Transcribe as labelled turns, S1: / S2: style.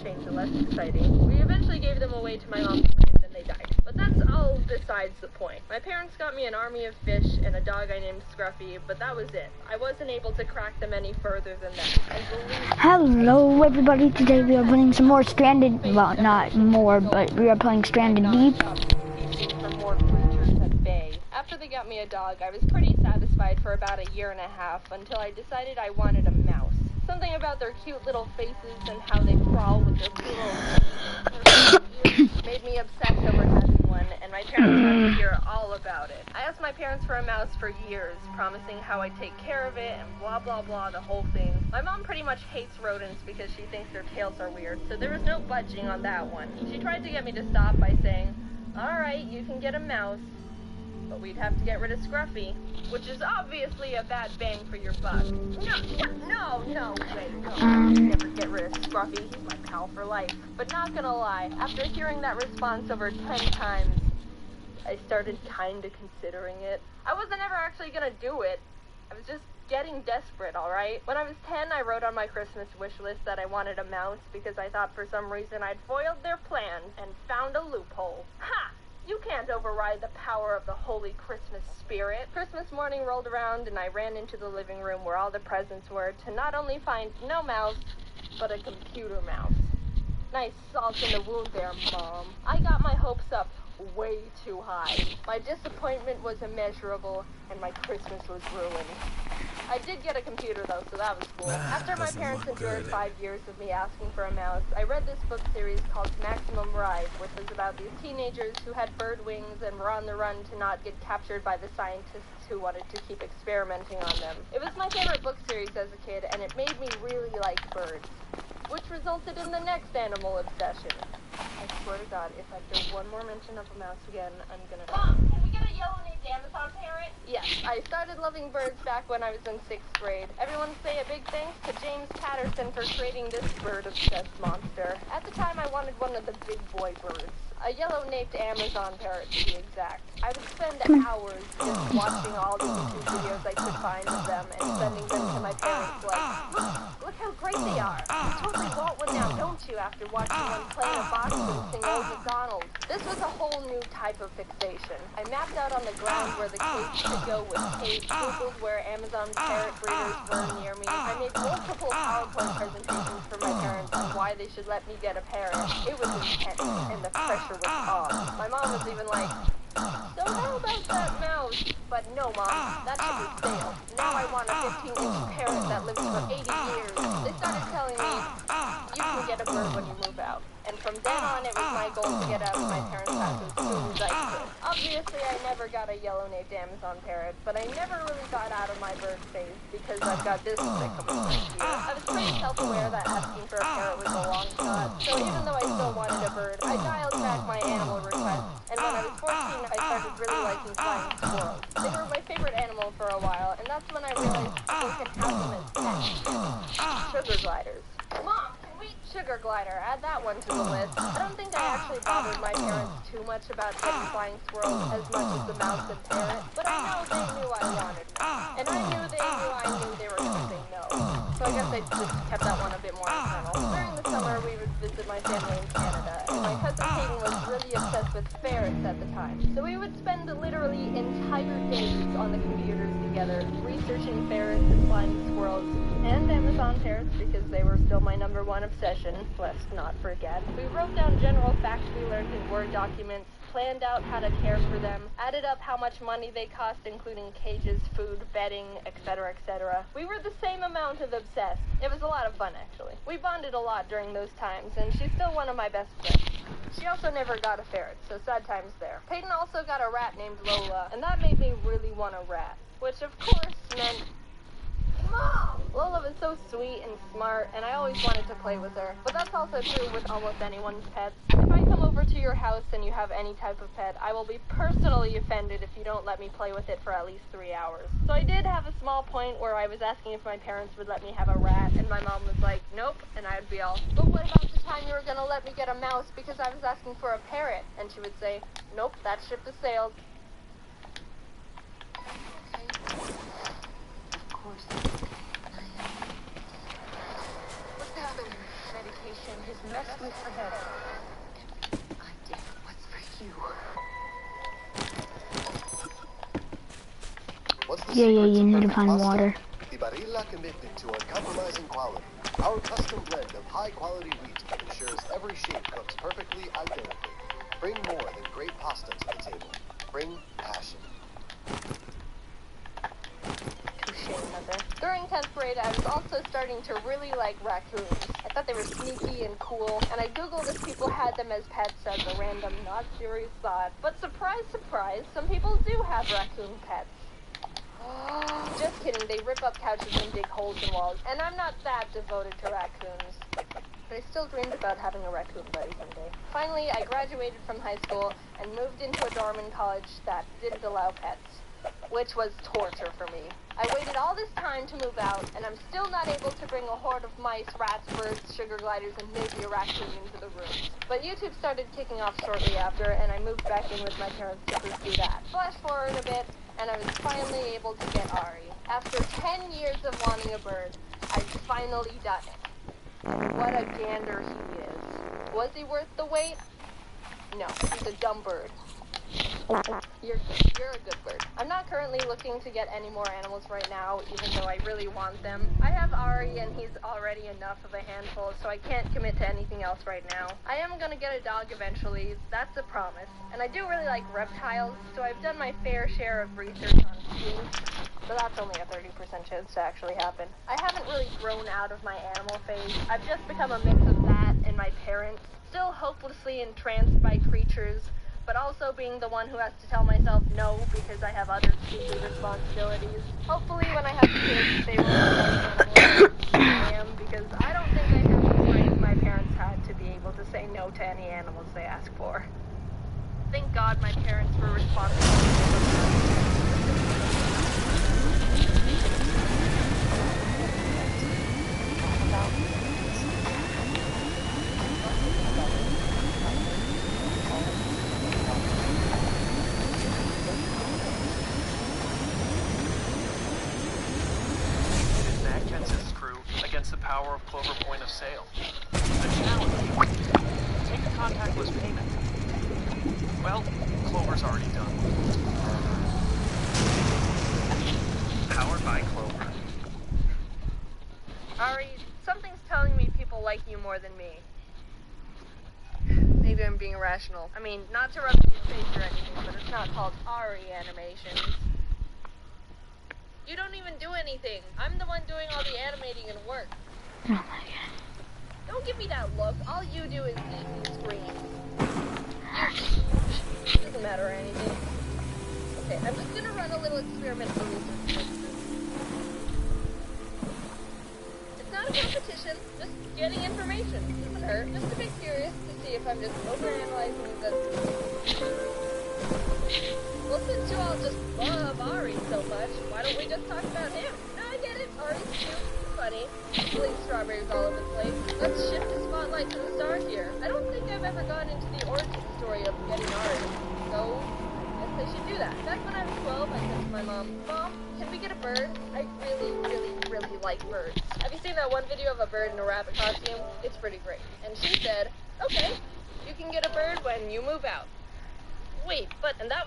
S1: change and less exciting. We eventually gave them away to my mom's friend and they died. But that's all besides the point. My parents got me an army of fish and a dog I named Scruffy, but that was it. I wasn't able to crack them any further than that.
S2: Hello everybody, today we are playing some more Stranded, well not more, but we are playing Stranded Deep.
S1: After they got me a dog, I was pretty satisfied for about a year and a half until I decided I wanted a mouse. Something about their cute little faces and how they crawl with their little ears made me obsessed over having one, and my parents wanted to hear all about it. I asked my parents for a mouse for years, promising how I'd take care of it and blah blah blah, the whole thing. My mom pretty much hates rodents because she thinks their tails are weird, so there was no budging on that one. She tried to get me to stop by saying, "Alright, you can get a mouse, but we'd have to get rid of Scruffy," which is obviously a bad bang for your buck. No way, no. Never get rid of Scruffy, he's my pal for life. But not gonna lie, after hearing that response over 10 times, I started kinda considering it. I wasn't ever actually gonna do it. I was just getting desperate, alright? When I was 10, I wrote on my Christmas wish list that I wanted a mouse because I thought for some reason I'd foiled their plans and found a loophole. Ha! You can't override the power of the holy Christmas spirit. Christmas morning rolled around and I ran into the living room where all the presents were to not only find no mouse, but a computer mouse. Nice salt in the wound there, Mom. I got my hopes up way too high. My disappointment was immeasurable and my Christmas was ruined. I did get a computer though, so that was cool. After my parents endured 5 years of me asking for a mouse, I read this book series called Maximum Ride, which was about these teenagers who had bird wings and were on the run to not get captured by the scientists who wanted to keep experimenting on them. It was my favorite book series as a kid, and it made me really like birds, which resulted in the next animal obsession. I swear to God, if I hear one more mention of a mouse again, I'm gonna... Mom, can we get a yellow-named Amazon parrot? Yes, I started loving birds back when I was in 6th grade. Everyone say a big thanks to James Patterson for creating this bird-obsessed monster. At the time, I wanted one of the big boy birds. A yellow-naped Amazon parrot, to be exact. I would spend hours just watching all the YouTube videos I could find of them and sending them to my parents like, look how great they are. You totally want one now, don't you, after watching one play in a box and sing Old MacDonald? This was a whole new type of fixation. I mapped out on the ground where the cage should go with tape, googled where Amazon parrot breeders were near me. I made multiple PowerPoint presentations for my parents on why they should let me get a parrot. It was intense, and the pressure was on. My mom was even like, so how about that mouse? But no, Mom, that ship is stale. Now I want a 15-inch parrot that lives for 80 years. They started telling me, you can get a bird when you move out. And from then on, it was my goal to get out of my parents' house as soon as I could. Obviously, I never got a yellow-naped Amazon parrot, but I never really got out of my bird phase because I've got this thing coming right here. I was pretty self-aware that asking for a parrot was a long shot, so even though I still wanted a bird, I dialed back my animal request, and when I was 14, I started really liking flying squirrels. They were my favorite animal for a while, and that's when I realized people can have them as pets. Sugar gliders. Mom! Sugar glider, add that one to the list. I don't think I actually bothered my parents too much about getting flying squirrels as much as the mouse and parrot, but I know they knew I wanted one. And I knew they knew they were going to say no. So I guess I just kept that one a bit more internal. During the summer, we would visit my family in Canada, and my cousin Hayden was really obsessed with ferrets at the time. So we would spend literally entire days on the computers together, researching ferrets and flying squirrels, and Amazon parrots because they were still my #1 obsession, let's not forget. We wrote down general facts we learned in Word documents, planned out how to care for them, added up how much money they cost, including cages, food, bedding, etc., etc. We were the same amount of obsessed. It was a lot of fun, actually. We bonded a lot during those times, and she's still one of my best friends. She also never got a ferret, so sad times there. Peyton also got a rat named Lola, and that made me really want a rat, which of course meant... Mom! Lola was so sweet and smart, and I always wanted to play with her. But that's also true with almost anyone's pets. If I come over to your house and you have any type of pet, I will be personally offended if you don't let me play with it for at least 3 hours. So I did have a small point where I was asking if my parents would let me have a rat, and my mom was like, nope, and I'd be all, but what about the time you were gonna let me get a mouse because I was asking for a parrot? And she would say, nope, that ship has sailed. What's happening? Medication. and his restless head.
S3: I did what's for you.
S4: What's the
S2: Yeah,
S4: secret
S2: you
S4: to
S2: need to
S4: perfect
S2: find
S4: pasta?
S2: water.
S4: The Barilla commitment to uncompromising quality. Our custom blend of high-quality wheat ensures every shape cooks perfectly al dente. Bring more than great pasta to the table. Bring passion.
S1: Touché, Mother. During 10th grade, I was also starting to really like raccoons. I thought they were sneaky and cool, and I googled if people had them as pets as a random, not serious thought. But surprise, surprise, some people do have raccoon pets. Just kidding, they rip up couches and dig holes in walls, and I'm not that devoted to raccoons. But I still dreamed about having a raccoon buddy someday. Finally, I graduated from high school and moved into a dorm in college that didn't allow pets, which was torture for me. I waited all this time to move out, and I'm still not able to bring a horde of mice, rats, birds, sugar gliders, and maybe a raccoon into the room. But YouTube started kicking off shortly after, and I moved back in with my parents to pursue that. Flash forward a bit, and I was finally able to get Ari. After 10 years of wanting a bird, I'd finally done it. What a gander he is. Was he worth the wait? No, he's a dumb bird. You're a good bird. I'm not currently looking to get any more animals right now, even though I really want them. I have Ari, and he's already enough of a handful, so I can't commit to anything else right now. I am gonna get a dog eventually, that's a promise. And I do really like reptiles, so I've done my fair share of research on skinks, but that's only a 30% chance to actually happen. I haven't really grown out of my animal phase. I've just become a mix of that and my parents, still hopelessly entranced by creatures, but also being the one who has to tell myself no because I have other stupid responsibilities. Hopefully when I have kids, they will understand what I am, because I don't think I have the strength my parents had to be able to say no to any animals they ask for. Thank God my parents were responsible for
S5: against the power of Clover point of sale. The challenge: take a contactless payment. Well, Clover's already done. Powered by Clover.
S1: Ari, something's telling me people like you more than me. Maybe I'm being irrational. I mean, not to rub it in your face or anything, but it's not called Ari animations. You don't even do anything. I'm the one doing all the animating and work.
S2: Oh my god.
S1: Don't give me that look. All you do is eat and scream. Doesn't matter or anything. Okay, I'm just gonna run a little experiment for research. It's not a competition, just getting information. Doesn't hurt. Just a bit curious to see if I'm just overanalyzing the... Well, since you all just love Ari so much, why don't we just talk about him? No, I get it. Ari's cute, funny, pulling strawberries all over the place. Let's shift the spotlight to the star here. I don't think I've ever gone into the origin story of getting Ari, so I guess I should do that. Back when I was 12, I said to my mom, Mom, can we get a bird? I really like birds. Have you seen that one video of a bird in a rabbit costume? It's pretty great. And she said, okay, you can get a bird when you move out. Wait, and that was